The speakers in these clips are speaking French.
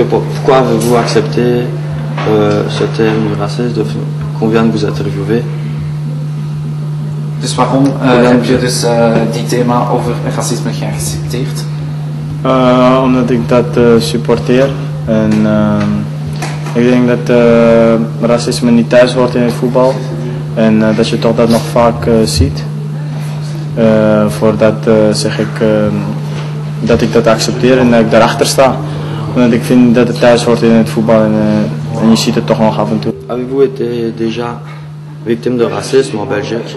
Pourquoi avez-vous accepté ce terme du racisme qu'on vient de vous interviewer? Dus waarom heb je dus die thema over racisme geaccepteerd? Omdat ik dat supporteer. En ik denk dat racisme niet thuis hoort in het voetbal. En dat je toch dat nog vaak ziet. Voor dat zeg ik dat ik dat accepteer en dat ik daarachter sta. Omdat ik vind dat het thuis hoort in het voetbal en je ziet het toch nog af en toe. Avez-vous été déjà victime de racisme en Belgique?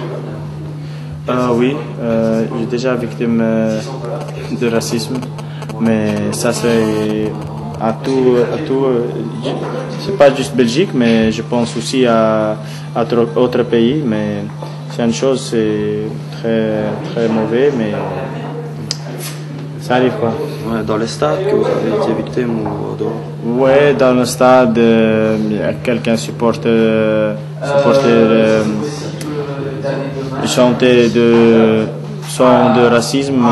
Oui, j'ai déjà victime de racisme, mais ça c'est à tout c'est pas juste Belgique, mais je pense aussi à d'autres pays, mais c'est une chose, c'est très mauvais, mais ça arrive quoi. Ouais, dans les stades que vous avez été victime ou dehors? Ouais, dans le stade, quelqu'un supportait chanter de son de racisme,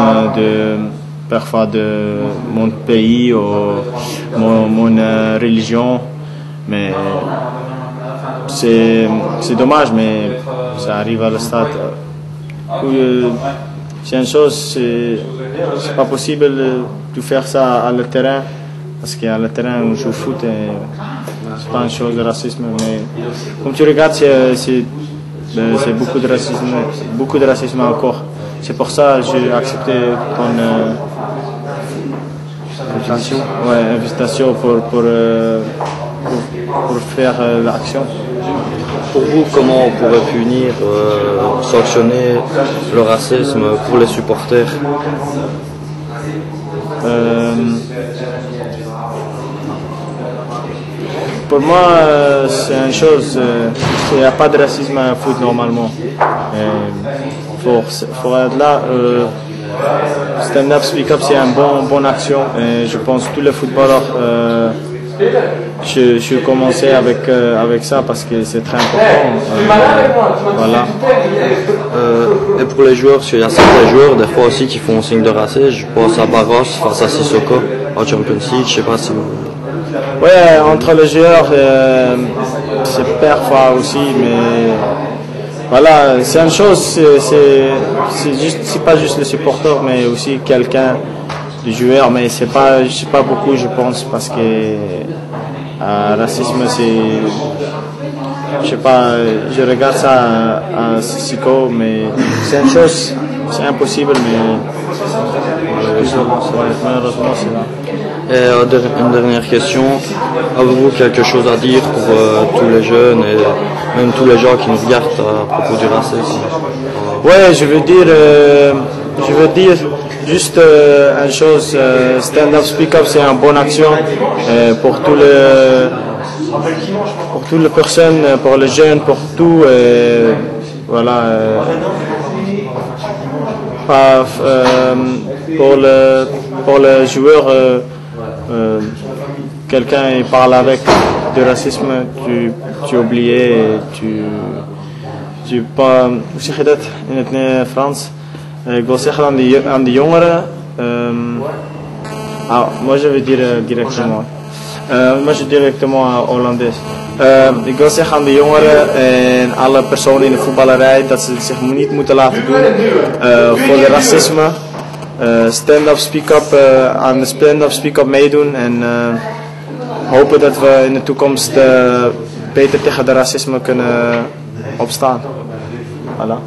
parfois de mon pays ou mon religion, mais c'est dommage, mais ça arrive à le stade. C'est une chose, c'est pas possible de faire ça à le terrain, parce qu'à le terrain on joue au foot et c'est pas une chose de racisme, mais comme tu regardes, c'est beaucoup de racisme encore. C'est pour ça que j'ai accepté ton Invitation. Ouais, invitation pour faire l'action. Pour vous, comment on pourrait punir, sanctionner le racisme pour les supporters? Pour moi, c'est une chose, il n'y a pas de racisme à foot normalement. Pour être là, Stand Up Speak Up, c'est une bonne action. Et je pense que tous les footballeurs, je suis commencé avec ça parce que c'est très important. Voilà. Et pour les joueurs, parce qu'il y a certains joueurs, des fois aussi, qui font signe de racisme. Je pense à Barros face à Sissoko en Champions League. Je sais pas si vous... Ouais, entre les joueurs, c'est parfois aussi, mais voilà, c'est une chose, c'est pas juste le supporter, mais aussi quelqu'un, le joueur, mais c'est pas beaucoup, je pense, parce que racisme, c'est, je sais pas, je regarde ça à Sissoko, mais c'est une chose, c'est impossible, mais malheureusement, c'est là. Et une dernière question, avez-vous quelque chose à dire pour tous les jeunes et même tous les gens qui nous regardent à propos du racisme? Ouais, je veux dire juste une chose, Stand Up Speak Up, c'est une bonne action pour toutes les personnes, pour les jeunes, pour tout, voilà. Pour les joueurs, quelqu'un parle avec du racisme, tu oublies, tu pas. Hoe zeg je dat in het Frans? Ik wil zeggen aan de jongeren. Moi je veux dire directement. Moi je directement Hollandais. Ik wil zeggen aan de jongeren en alle personen in de voetballerij dat ze zich niet moeten laten doen voor de racisme. Stand Up Speak Up, aan de Stand Up Speak Up meedoen en hopen dat we in de toekomst beter tegen de racisme kunnen opstaan. Voilà.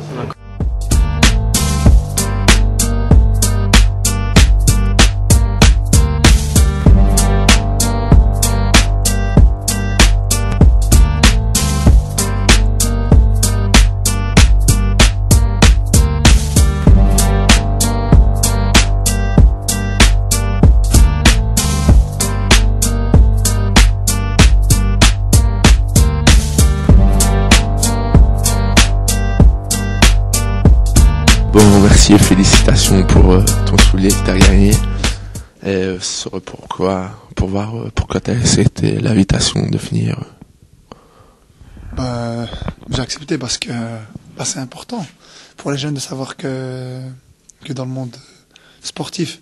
Bon, merci et félicitations pour ton soulier que tu as gagné. Et pourquoi tu as accepté l'invitation de venir? J'ai accepté parce que c'est important pour les jeunes de savoir que dans le monde sportif,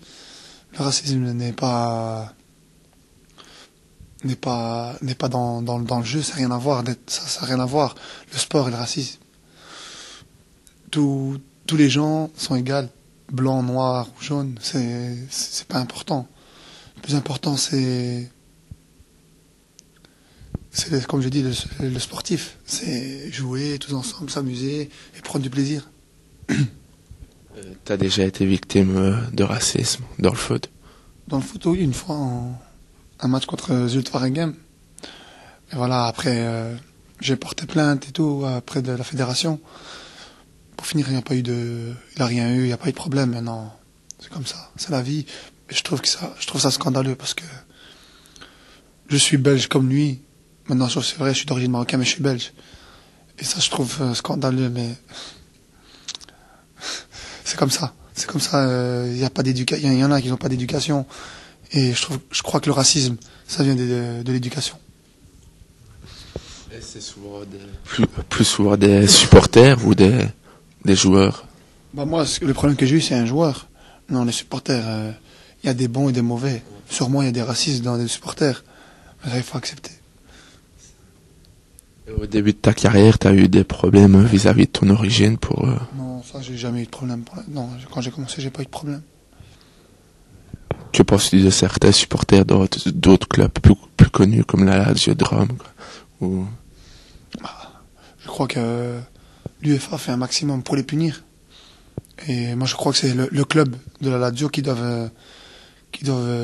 le racisme n'est pas n'est pas dans le jeu, ça n'a rien à voir. Ça a rien à voir. Le sport et le racisme. Tous les gens sont égaux, blanc, noir ou jaune. C'est pas important. Le plus important, c'est comme je dis, le sportif. C'est jouer tous ensemble, s'amuser et prendre du plaisir. T'as déjà été victime de racisme dans le foot? Dans le foot, oui, une fois, un match contre Zuid-Waregem. Et voilà, après, j'ai porté plainte et tout, auprès de la fédération. Pour finir, il n'a rien eu, il n'y a pas eu de problème. Maintenant, c'est comme ça, c'est la vie. Et je trouve ça scandaleux parce que je suis belge comme lui. Maintenant, c'est vrai, je suis d'origine marocaine, mais je suis belge. Et ça, je trouve scandaleux, mais c'est comme ça. C'est comme ça. Il y a pas d'éducation. Il y en a qui n'ont pas d'éducation. Et je crois que le racisme, ça vient de l'éducation. Et c'est souvent plus souvent des supporters ou des joueurs? Bah moi, le problème que j'ai eu, c'est un joueur. Non, les supporters, il y a des bons et des mauvais. Sûrement, il y a des racistes dans les supporters. Mais ça, il faut accepter. Au début de ta carrière, tu as eu des problèmes vis-à-vis de ton origine pour... Non, ça, j'ai jamais eu de problème. Non, quand j'ai commencé, j'ai pas eu de problème. Que penses-tu de certains supporters d'autres clubs plus connus comme la Lazio de Rome ou... Je crois que l'UEFA fait un maximum pour les punir. Et moi, je crois que c'est le club de la Lazio qui doivent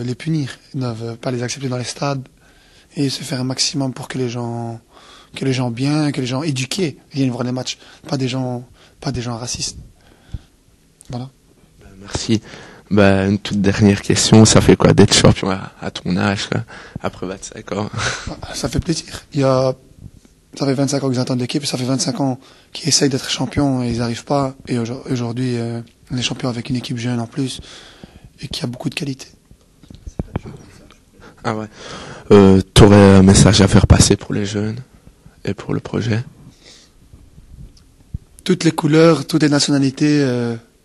les punir. Ils ne doivent pas les accepter dans les stades et se faire un maximum pour que les gens bien, que les gens éduqués viennent voir les matchs, pas des gens racistes. Voilà. Merci. Une toute dernière question, ça fait quoi d'être champion à ton âge, quoi, après 25 ans? Ça fait plaisir. Ça fait 25 ans qu'ils attendent l'équipe, et ça fait 25 ans qu'ils essayent d'être champions et ils n'arrivent pas. Et aujourd'hui, on est champion avec une équipe jeune en plus et qui a beaucoup de qualité. Ah ouais. T'aurais un message à faire passer pour les jeunes et pour le projet? Toutes les couleurs, toutes les nationalités,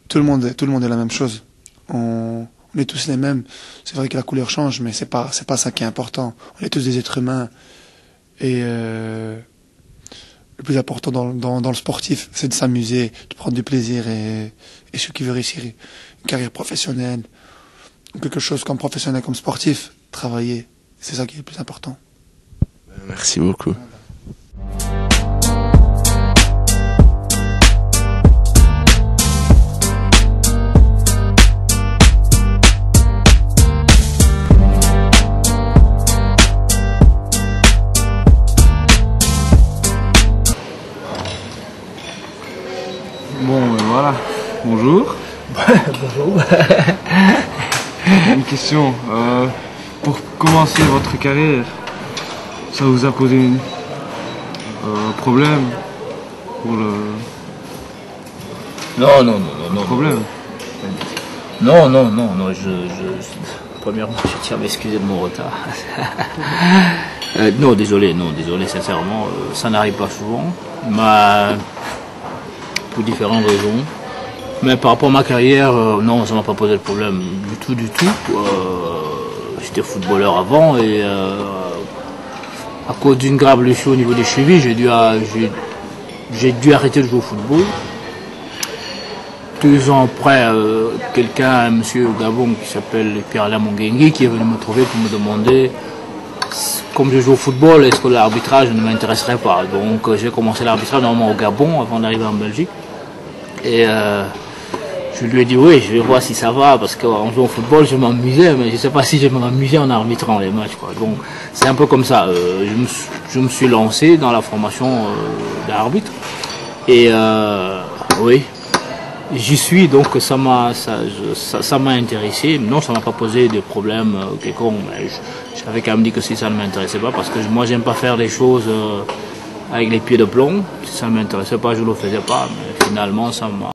tout le monde est la même chose. On est tous les mêmes. C'est vrai que la couleur change, mais c'est pas ça qui est important. On est tous des êtres humains. Et le plus important dans le sportif, c'est de s'amuser, de prendre du plaisir et ceux qui veulent réussir une carrière professionnelle ou quelque chose comme professionnel, comme sportif, travailler. C'est ça qui est le plus important. Merci beaucoup. Bon, voilà. Bonjour. Bonjour. Une question. Pour commencer votre carrière, ça vous a posé un problème pour le... Non. Problème. Non. Premièrement, je tiens à m'excuser de mon retard. Non, désolé, sincèrement, ça n'arrive pas souvent. Mais pour différentes raisons. Mais par rapport à ma carrière, non, ça m'a pas posé de problème du tout. J'étais footballeur avant et à cause d'une grave blessure au niveau des chevilles, j'ai dû arrêter de jouer au football. 2 ans après, un monsieur au Gabon qui s'appelle Pierre-Alain Mongengue qui est venu me trouver pour me demander, comme je joue au football, est-ce que l'arbitrage ne m'intéresserait pas. Donc j'ai commencé l'arbitrage normalement au Gabon avant d'arriver en Belgique. Et je lui ai dit oui, je vais voir si ça va, parce qu'en jouant au football, je m'amusais, mais je ne sais pas si je m'amusais en arbitrant les matchs, quoi. Donc c'est un peu comme ça. Je me suis lancé dans la formation d'arbitre. Et oui, j'y suis, donc ça m'a intéressé. Non, ça m'a pas posé de problème quelconque, mais j'avais quand même dit que si ça ne m'intéressait pas, parce que moi j'aime pas faire des choses avec les pieds de plomb. Si ça ne m'intéressait pas, je ne le faisais pas, mais finalement ça m'a...